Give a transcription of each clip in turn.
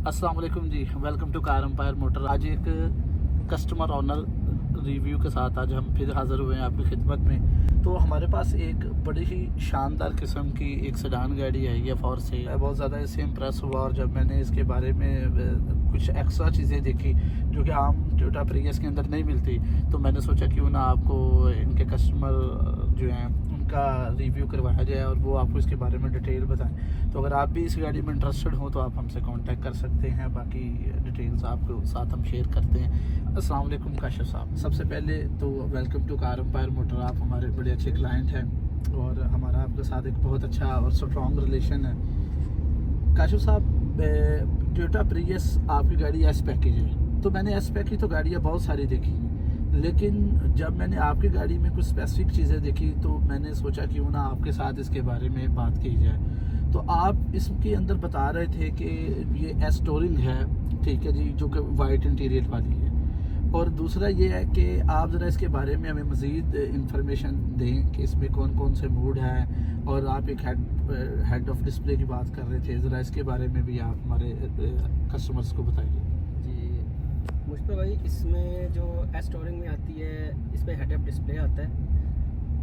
अस्सलाम वालेकुम जी, welcome to car empire Motor. आज एक कस्टमर ऑनर रिव्यू के साथ आज हम फिर हाज़िर हुए हैं आपकी खिदमत में। तो हमारे पास एक बड़ी ही शानदार किस्म की एक सेडान गाड़ी है ये फॉर सेल। मैं बहुत ज़्यादा इससे इम्प्रेस हुआ और जब मैंने इसके बारे में कुछ एक्स्ट्रा चीज़ें देखी जो कि आम टोयोटा प्रियस के अंदर नहीं मिलती, तो मैंने सोचा क्यों ना आपको इनके कस्टमर जो हैं उनका रिव्यू करवाया जाए और वो आपको इसके बारे में डिटेल बताएं। तो अगर आप भी इस गाड़ी में इंटरेस्टेड हो तो आप हमसे कांटेक्ट कर सकते हैं, बाकी डिटेल्स आपके साथ हम शेयर करते हैं। अस्सलाम वालेकुम काशिफ साहब, सबसे पहले तो welcome to car empire motor. आप हमारे बड़े अच्छे क्लाइंट हैं और हमारा आपके साथ एक बहुत अच्छा और स्ट्रॉन्ग रिलेशन है। काशिफ साहब, टोयोटा प्रियस आपकी गाड़ी एस पैकेज है, तो मैंने एस पैकेज तो गाड़ियाँ बहुत सारी देखी, लेकिन जब मैंने आपकी गाड़ी में कुछ स्पेसिफिक चीज़ें देखी तो मैंने सोचा क्यों ना आपके साथ इसके बारे में बात की जाए। तो आप इसके अंदर बता रहे थे कि ये एस टोरिंग है, ठीक है जी, जो कि वाइट इंटीरियर वाली है, और दूसरा ये है कि आप ज़रा इसके बारे में हमें मज़ीद इंफॉर्मेशन दें कि इसमें कौन कौन से मोड हैं, और आप एक हेड ऑफ डिस्प्ले की बात कर रहे थे, ज़रा इसके बारे में भी आप हमारे कस्टमर्स को बताइए। मुश्ताक भाई, इसमें जो एस टोरिंग में आती है इसमें हेड अप डिस्प्ले आता है।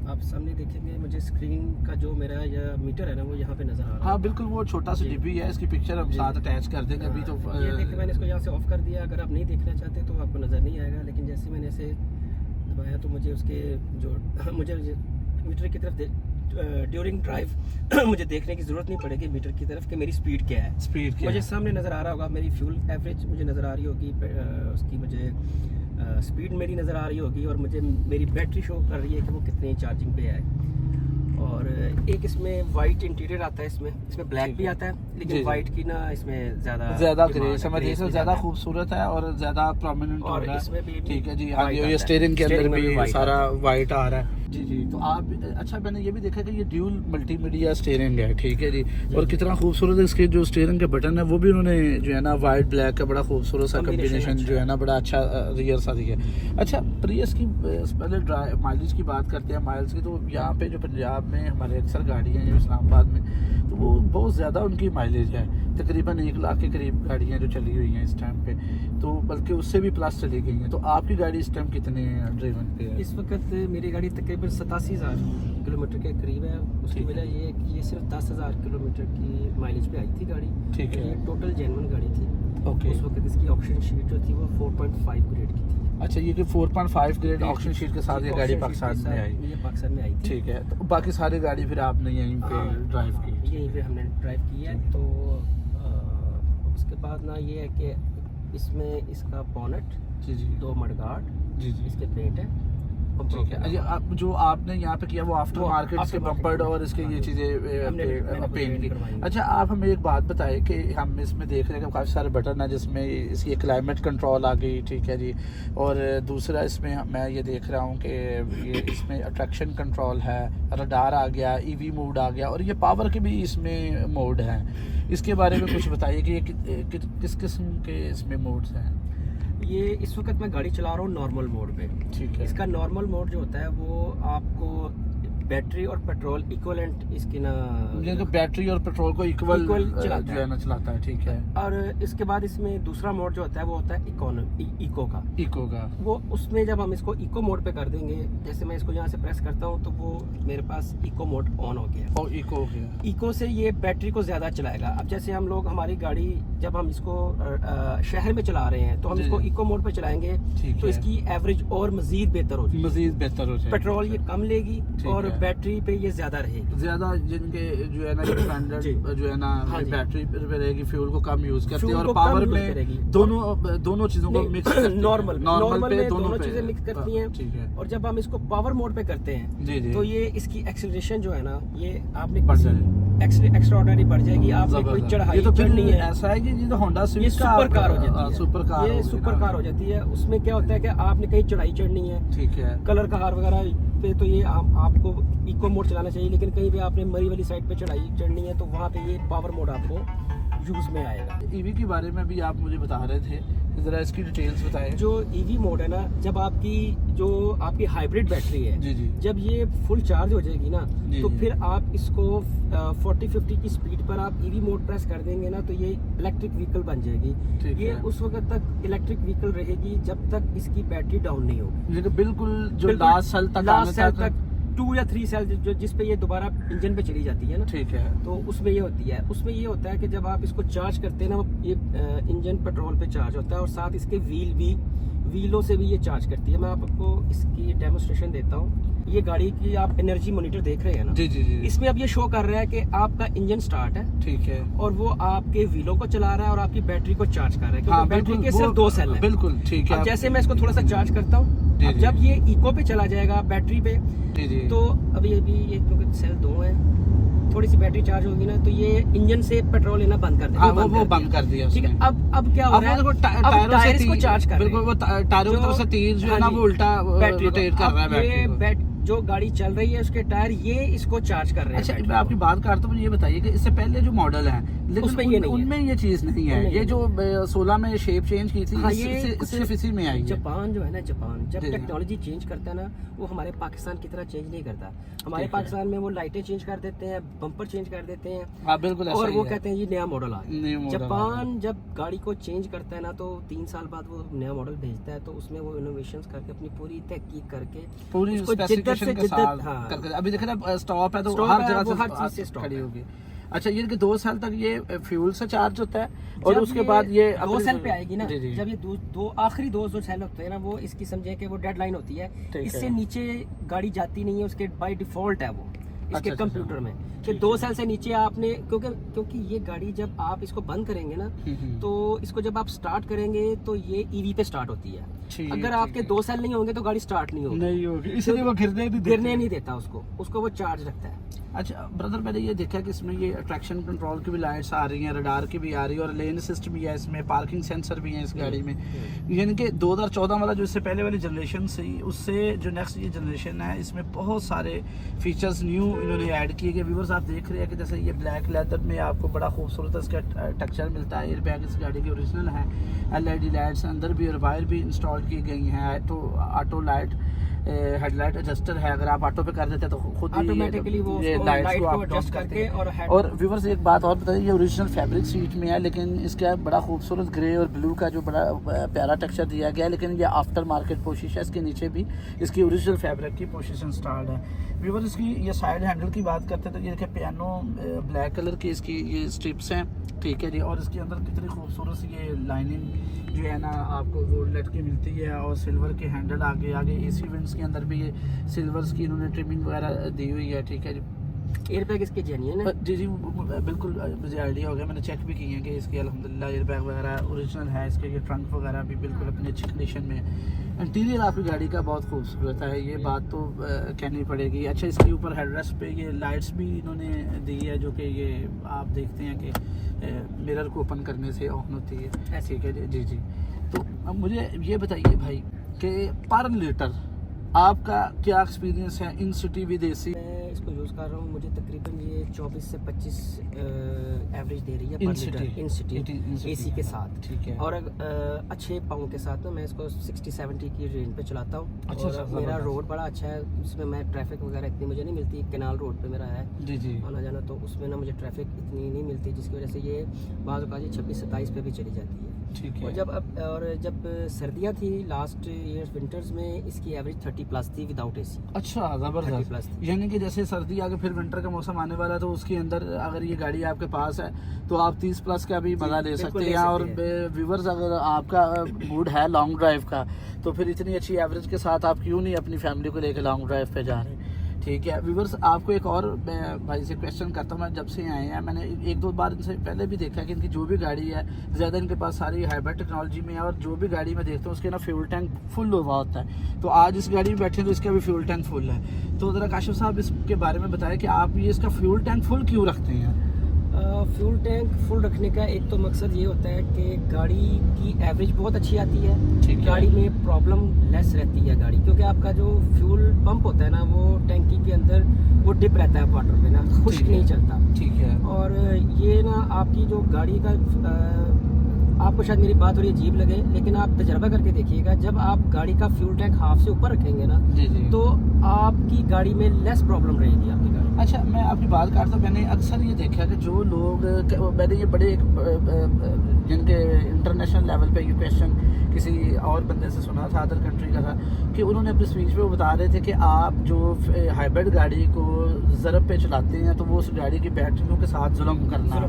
आप सामने देखेंगे मुझे स्क्रीन का जो मेरा या मीटर है ना वो यहाँ पे नज़र आ रहा है। हाँ बिल्कुल, वो छोटा सा डिब्बी है, इसकी पिक्चर हम साथ अटैच कर देंगे। अभी तो ये देखिए मैंने इसको यहाँ से ऑफ कर दिया, अगर आप नहीं देखना चाहते तो आपको नज़र नहीं आएगा, लेकिन जैसे मैंने इसे दबाया तो मुझे उसके जो मुझे मीटर की तरफ ड्यूरिंग ड्राइव मुझे देखने की ज़रूरत नहीं पड़ेगी मीटर की तरफ कि मेरी स्पीड क्या है। स्पीड मुझे सामने नज़र आ रहा होगा, मेरी फ्यूल एवरेज मुझे नज़र आ रही होगी, उसकी मुझे स्पीड मेरी नज़र आ रही होगी, और मुझे मेरी बैटरी शो कर रही है कि वो कितनी चार्जिंग पे है। और एक इसमें वाइट इंटीरियर आता है, इसमें ब्लैक भी आता है, लेकिन वाइट की ना इसमें ज़्यादा ग्रे समझिए, ज़्यादा खूबसूरत है और ज़्यादा प्रोमिनेंट हो रहा है। इसमें भी ठीक है जी, हाँ, ये स्टीयरिंग के अंदर भी सारा वाइट आ रहा है जी जी। तो आप अच्छा, मैंने ये भी देखा कि ये ड्यूल मल्टीमीडिया स्टीयरिंग है, ठीक है जी, और कितना खूबसूरत है इसके जो स्टीयरिंग के बटन है वो भी उन्होंने जो है ना वाइट ब्लैक का बड़ा खूबसूरत सा कॉम्बिनेशन जो है ना बड़ा अच्छा रियर सा दिया। अच्छा, प्रियस की पहले माइलेज की बात करते हैं, माइल्स की। तो यहाँ पे जो पंजाब में हमारे अक्सर गाड़ियाँ हैं इस्लामाबाद में, तो वो बहुत ज़्यादा उनकी माइलेज है, तकरीबन 1 लाख के करीब गाड़ियाँ जो चली हुई हैं इस टाइम पे, तो बल्कि उससे भी प्लस चली गई हैं। तो आपकी गाड़ी इस टाइम कितने ड्राइवन पे है? इस वक्त मेरी गाड़ी तकरीबन 87,000 किलोमीटर के करीब है। उसकी वजह ये है कि ये सिर्फ 10,000 किलोमीटर की माइलेज पे आई थी गाड़ी। ठीक है, ये टोटल जेन्युइन गाड़ी थी। ओके। उस वक्त इसकी ऑक्शन शीट जो थी वो 4.5 ग्रेड की थी। अच्छा, ये कि 4.5 ग्रेड ऑक्शन शीट के साथ ये गाड़ी पाकिस्तान में आई? ये पाकिस्तान में आई थी। ठीक है, तो बाकी सारी गाड़ी फिर आपने यहीं पे ड्राइव की? यहीं पे हमने ड्राइव की है। तो उसके बाद ना ये है कि इसमें इसका बॉनेट, जी जी, 2 मडगार्ड जी जी, इसके पेंट है। ठीक है। अच्छा, आप जो आपने यहाँ पे किया वो आफ्टर मार्केट इसके बम्पर और इसके ये चीज़ें पेंट की। अच्छा, आप हमें एक बात बताएं कि हम इसमें देख रहे हैं कि काफ़ी सारे बटन हैं, जिसमें इसकी क्लाइमेट कंट्रोल आ गई, ठीक है जी, और दूसरा इसमें मैं ये देख रहा हूँ कि ये इसमें अट्रैक्शन कंट्रोल है, रडार आ गया, ईवी मोड आ गया, और ये पावर के भी इसमें मोड हैं। इसके बारे में कुछ बताइए कि ये किस किस्म के इसमें मोड्स हैं? ये इस वक्त मैं गाड़ी चला रहा हूँ नॉर्मल मोड पे। ठीक है। इसका नॉर्मल मोड जो होता है वो आपको बैटरी और पेट्रोल इक्वलेंट इसकी ना, तो बैटरी और पेट्रोल को इक्वल जो चलाता है ना चलाता है, ठीक है। और इसके बाद इसमें दूसरा मोड जो होता है वो होता है इको का। वो उसमें जब हम इसको इको मोड पे कर देंगे, जैसे मैं इसको यहाँ से प्रेस करता हूँ तो वो मेरे पास इको मोड ऑन हो गया। और इको हो गया। इको से ये बैटरी को ज्यादा चलाएगा। अब जैसे हम लोग हमारी गाड़ी जब हम इसको शहर में चला रहे हैं तो हम इसको इको मोड पे चलाएंगे तो इसकी एवरेज और मजीद बेहतर हो जाएगी। पेट्रोल ये कम लेगी और बैटरी पे ये ज्यादा रहेगी। ज्यादा जिनके जो है ना स्टैंडर्ड जो है ना बैटरी पे रहेगी, फ्यूल को कम यूज करती है, और पावर में दोनों चीजों को मिक्स नॉर्मल में दोनों चीजें मिक्स करती हैं। ठीक है। और जब हम इसको पावर मोड पे करते हैं जी जी, तो ये इसकी एक्सेलरेशन जो है ना ये आपने एक्स्ट्रा ऑर्डिनरी बढ़ जाएगी। आपने कोई चढ़ाई चढ़नी है, ऐसा है कि ये तो होंडा ये सुपर कार हो जाती है। ये सुपर कार हो जाती है। उसमें क्या होता है कि आपने कहीं चढ़ाई चढ़नी है, ठीक है, कलर कार वगैरह पे, तो ये आपको इको मोड चलाना चाहिए। लेकिन कहीं भी आपने मरी वाली साइड पे चढ़ाई चढ़नी है तो वहाँ पे ये पावर मोड आपको यूज में आएगा। ईवी के बारे में भी आप मुझे बता रहे थे, जरा इसकी डिटेल्स बताएं। जो ईवी मोड है ना, जब आपकी हाइब्रिड बैटरी है, जी जी, जब ये फुल चार्ज हो जाएगी ना, जी, तो जी। फिर आप इसको 40-50 की स्पीड पर आप ईवी मोड प्रेस कर देंगे ना, तो ये इलेक्ट्रिक व्हीकल बन जाएगी। ठीक ये है। उस वक्त तक इलेक्ट्रिक व्हीकल रहेगी जब तक इसकी बैटरी डाउन नहीं होगी। लेकिन बिल्कुल जो बिल्कुल लास्ट सेल तक लास्ट सेल आने तक 2 या 3 सेल जो जिस पे ये दोबारा इंजन पे चली जाती है ना, ठीक है। तो उसमें ये होती है, उसमें ये होता है कि जब आप इसको चार्ज करते हैं ना, ये इंजन पेट्रोल पे चार्ज होता है और साथ इसके व्हीलों से भी ये चार्ज करती है। मैं आपको इसकी डेमोस्ट्रेशन देता हूँ। ये गाड़ी की आप एनर्जी मॉनिटर देख रहे हैं ना, जी जी जी, इसमें अब ये शो कर रहा है कि आपका इंजन स्टार्ट है ठीक है। और वो आपके व्हीलों को चला रहा है और आपकी बैटरी को चार्ज कर रहा है, क्योंकि हाँ, बैटरी बिल्कुल, के सिर्फ वो- 2 सेल है। बिल्कुल ठीक है। अब जैसे मैं इसको थोड़ा सा चार्ज करता हूँ, जी, अब जी। जब ये इको पे चला जाएगा बैटरी पे, जी जी, तो अभी ये क्योंकि सेल 2 है, थोड़ी सी बैटरी चार्ज होगी ना, तो ये इंजन से पेट्रोल लेना बंद कर देगा। हाँ, वो बंद कर दिया ठीक है। उसने। अब क्या हो अब रहा है, वो देखो अब टायरों टायर से इसको चार्ज कर रहे बिल्कुल, वो हैं। टायरों की जो- तरफ से तीर जो है हाँ ना, जी, वो उल्टा बैटरी को। रोटेट कर रहा है अब ये बैटरी को। जो गाड़ी चल रही है उसके टायर ये इसको चार्ज कर रहे हैं। अच्छा, बैटरी मैं आपकी को। बात करता हूँ, मुझे ये बताइए कि इससे पहले जो मॉडल है, लेकिन उसमें ये नहीं है। उनमें ये चीज नहीं है। उनमें ये ये जो 16 में शेप चेंज की थी, हाँ, ये सिर्फ इसी में आई है। जापान जो है ना, जापान जब जी, जी। टेक्नोलॉजी चेंज करता है ना, वो हमारे पाकिस्तान की तरह चेंज नहीं करता। हमारे ठीक है। पाकिस्तान में वो लाइटें चेंज कर देते हैं, बम्पर चेंज कर देते हैं हाँ बिल्कुल ऐसा और ही वो है। कहते हैं ये नया मॉडल आ नया गया। मॉडल आ जापान जब गाड़ी को चेंज करता है ना, तो 3 साल बाद वो नया मॉडल भेजता है, तो उसमें वो इनोवेशंस करके अपनी पूरी तहकीक करके पूरी उसको जिद्दत स्पेसिफिकेशन से के जिद्दत, साथ हाँ। करके, अभी देख रहे हैं स्टॉप है तो स्टॉप हर है, जगह वो से हर चीज से स्टॉप खड़ी है। होगी। अच्छा, ये कि 2 साल तक ये फ्यूल से चार्ज होता है और जब उसके बाद ये 2 अपने- सेल पे आएगी ना, जी, जी। जब ये दो आखिरी 2 जो सेल होते हैं ना, वो इसकी समझे कि वो डेडलाइन होती है, ठीक इससे है। नीचे गाड़ी जाती नहीं है, उसके बाय डिफॉल्ट है वो इसके अच्छा, कंप्यूटर में कि ठीक 2 है। सेल से नीचे आपने, क्योंकि ये गाड़ी जब आप इसको बंद करेंगे ना, तो इसको जब आप स्टार्ट करेंगे तो ये ईवी पे स्टार्ट होती है। ठीक, अगर ठीक आपके है। 2 सेल नहीं होंगे तो गाड़ी स्टार्ट नहीं होगी, नहीं होगी, इसलिए वो गिरने नहीं देता उसको वो चार्ज रखता है। अच्छा ब्रदर, मैंने ये देखा कि इसमें ये ट्रैक्शन कंट्रोल की भी लाइट्स आ रही हैं, रडार की भी आ रही है और लेन असिस्ट भी है इसमें, पार्किंग सेंसर भी है इस गाड़ी में। यानी कि 2014 वाला जो इससे पहले वाली जनरेशन थी, उससे जो नेक्स्ट ये जनरेशन है, इसमें बहुत सारे फीचर्स न्यू इन्होंने ऐड किए गए। व्यूअर्स आप देख रहे हैं कि जैसे ये ब्लैक लेदर में आपको बड़ा खूबसूरत इसका टेक्सचर मिलता है। एयर बैग इस गाड़ी की ओरिजिनल है, LED लाइट्स अंदर भी और बाहर भी इंस्टॉल की गई हैं। ऑटो लाइट हेडलाइट एडजस्टर है, अगर आप ऑटो पे कर देते हैं तो खुद ही ऑटोमेटिकली वो ये उसको लाइट्स लाइट को को आप एडजस्ट करते करके हैं। और और व्यूवर्स एक बात और बताइए, ये ओरिजिनल फैब्रिक सीट में है, लेकिन इसका बड़ा खूबसूरत ग्रे और ब्लू का जो बड़ा प्यारा टेक्सचर दिया गया है, लेकिन ये आफ्टर मार्केट पोशिश है। इसके नीचे भी इसकी ओरिजिनल फैब्रिक की पोशिश इंस्टॉल्ड है। व्यूवर्स इसकी ये साइड हैंडल की बात करते हैं तो ये देखिए पियानो ब्लैक कलर की इसकी ये स्ट्रिप्स हैं, ठीक है जी। और इसके अंदर कितनी खूबसूरत सी ये लाइनिंग जो है ना आपको गोल्ड लेट की मिलती है और सिल्वर के हैंडल आगे AC वेंट्स के अंदर भी ये सिल्वर्स की इन्होंने ट्रिमिंग वगैरह दी हुई है, ठीक है जी। एयर बैग इसके जेन्युइन है। जी जी, बिल्कुल मुझे आइडिया हो गया, मैंने चेक भी किए हैं कि इसके अल्हम्दुलिल्लाह एयर बैग वगैरह ओरिजिनल है। इसके ये ट्रंक वगैरह भी बिल्कुल अपनी अच्छी कंडीशन में है। इंटीरियर आपकी गाड़ी का बहुत खूबसूरत है, ये बात तो कहनी पड़ेगी। अच्छा, इसके ऊपर हेडरेस्ट पे ये लाइट्स भी इन्होंने दी है, जो कि ये आप देखते हैं कि मिरर को ओपन करने से ऑन होती है, ठीक है जी। जी जी, तो अब मुझे ये बताइए भाई कि पर लीटर आपका क्या एक्सपीरियंस है इन सिटी विदेशी? मैं इसको यूज़ कर रहा हूँ, मुझे तकरीबन ये 24 से 25 एवरेज दे रही है इन पर लीटर इन सिटी AC के साथ, ठीक है। और अच्छे पाँव के साथ ना मैं इसको 60-70 की रेंज पे चलाता हूँ। अच्छा, और मेरा रोड बड़ा अच्छा है, उसमें मैं ट्रैफिक वगैरह इतनी मुझे नहीं मिलती। कैनाल रोड पे मेरा है जी जी, आना जाना, तो उसमें ना मुझे ट्रैफिक इतनी नहीं मिलती, जिसकी वजह से ये बाज़ औक़ात 26-27 पे भी चली जाती है। ठीक है। और जब सर्दियाँ थी लास्ट ईयर विंटर्स में, इसकी एवरेज 30+ थी विदाउट AC। अच्छा, 30+ जबरदस्त। थी। यानी कि जैसे सर्दी आगे फिर विंटर का मौसम आने वाला है, तो उसके अंदर अगर ये गाड़ी आपके पास है तो आप 30+ का भी मजा ले बिल्कुल सकते ले हैं। और सकते व्यूवर्स, अगर आपका मूड है लॉन्ग ड्राइव का, तो फिर इतनी अच्छी एवरेज के साथ आप क्यों नहीं अपनी फैमिली को लेकर लॉन्ग ड्राइव पे जा रहे हैं, ठीक है। व्यूवर्स, आपको एक और मैं भाई से क्वेश्चन करता हूँ। मैं जब से आए हैं, मैंने 1-2 बार इनसे पहले भी देखा कि इनकी जो भी गाड़ी है, ज़्यादा इनके पास सारी हाइब्रिड टेक्नोलॉजी में है, और जो भी गाड़ी में देखता हूँ उसके ना फ्यूल टैंक फुल हुआ होता है। तो आज इस गाड़ी में बैठे तो इसका भी फ्यूल टैंक फुल है। तो ज़रा काशिफ साहब इसके बारे में बताएं कि आप ये इसका फ्यूल टैंक फुल क्यों रखते हैं? फ्यूल टैंक फुल रखने का एक तो मकसद ये होता है कि गाड़ी की एवरेज बहुत अच्छी आती है, ठीक है। गाड़ी में प्रॉब्लम लेस रहती है गाड़ी, क्योंकि आपका जो फ्यूल पंप होता है ना वो टैंकी के अंदर वो डिप रहता है वाटर पे ना, खुश्क ठीक है। नहीं चलता। ठीक है। और ये ना आपकी जो गाड़ी का आपको शायद मेरी बात थोड़ी अजीब लगे, लेकिन आप तजर्बा करके देखिएगा, जब आप गाड़ी का फ्यूल टैंक हाफ से ऊपर रखेंगे ना जी जी। तो आपकी गाड़ी में लेस प्रॉब्लम रहेगी आपकी गाड़ी। अच्छा, मैं आपकी बात करता हूँ, मैंने अक्सर ये देखा कि जो लोग, मैंने ये बड़े जिनके इंटरनेशनल लेवल पे ये क्वेश्चन किसी और बंदे से सुना था, अदर कंट्री का था, कि उन्होंने अपनी स्पीच में बता रहे थे कि आप जो हाइब्रिड गाड़ी को ज़रब पे चलाते हैं तो वो उस गाड़ी की बैटरियों के साथ जुल्म करना,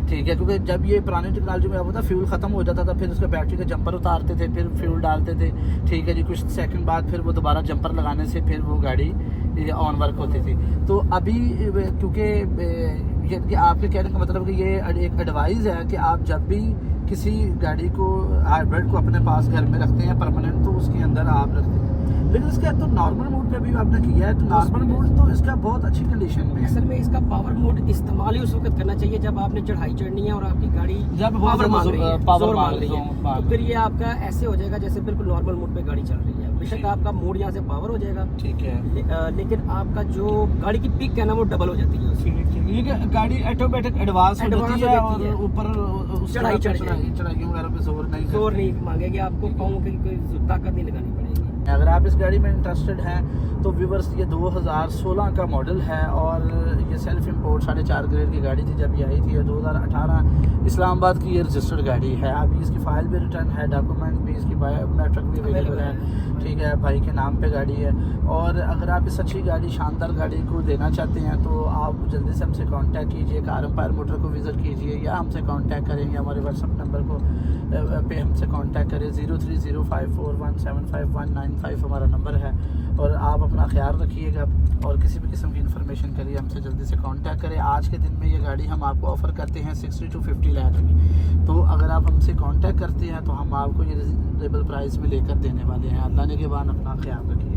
ठीक है। क्योंकि जब ये पुरानी टेक्नोलॉजी में होता फ्यूल ख़त्म हो जाता था, फिर उसका बैटरी का जंपर उतारते थे, फिर फ्यूल डालते थे, ठीक है जी। कुछ सेकंड बाद फिर वो दोबारा जंपर लगाने से फिर वो गाड़ी ऑन वर्क होती थी। तो अभी क्योंकि ये आपके कहने का मतलब कि ये एक एडवाइस है कि आप जब भी किसी गाड़ी को हाइब्रिड को अपने पास घर में रखते हैं परमानेंट, तो उसके अंदर आप रखते हैं। लेकिन इसका तो नॉर्मल मोड पे भी आपने किया है, तो नॉर्मल मोड तो इसका बहुत अच्छी कंडीशन में है। असल में इसका पावर मोड इस्तेमाल ही उस वक्त करना चाहिए जब आपने चढ़ाई चढ़नी है और आपकी गाड़ी जब पावर मांग रही है, पावर जोर मांग मांग रही है, मांग तो फिर ये आपका ऐसे हो जाएगा जैसे बिल्कुल नॉर्मल मोड पे गाड़ी चल रही है। बेशक आपका मोड यहाँ से पावर हो जाएगा, ठीक है। लेकिन आपका जो गाड़ी की पिक है ना वो डबल हो जाती है उसकी। ये गाड़ी ऑटोमेटिक एडवांस हो Advance जाती हो है जाती है। और ऊपर चढ़ाई चढ़ जाएगी। चढ़ाइयों वगैरह पे जोर नहीं मांगेगी आपको, पाँव की कोई ताकत नहीं लगानी पड़ेगी। अगर आप इस गाड़ी में इंटरेस्टेड हैं तो व्यूवर्स, ये 2016 का मॉडल है और ये सेल्फ इंपोर्ट 4.5 ग्रेड की गाड़ी थी जब ये आई थी। ये 2018 इस्लामाबाद की ये रजिस्टर्ड गाड़ी है। अभी इसकी फ़ाइल भी रिटर्न है, डॉक्यूमेंट भी, इसकी बायोमेट्रिक भी अवेलेबल है, ठीक है। भाई के नाम पे गाड़ी है। और अगर आप इस अच्छी गाड़ी, शानदार गाड़ी को लेना चाहते हैं तो आप जल्दी से हमसे कांटेक्ट कीजिए, कार एम्पायर मोटर को विज़िट कीजिए या हमसे कांटेक्ट करेंगे, हमारे व्हाट्सएप नंबर को पे हमसे कांटेक्ट करें। 0305417519 हमारा नंबर है। और आप अपना ख्याल रखिएगा और किसी भी किस्म की इन्फॉर्मेशन के लिए हमसे जल्दी से कांटेक्ट करें। आज के दिन में ये गाड़ी हम आपको ऑफ़र करते हैं 60 to 50 लाख की। तो अगर आप हमसे कांटेक्ट करते हैं तो हम आपको ये रिजनेबल प्राइस में लेकर देने वाले हैं। अल्लाह ने के बाद अपना ख्याल रखिए।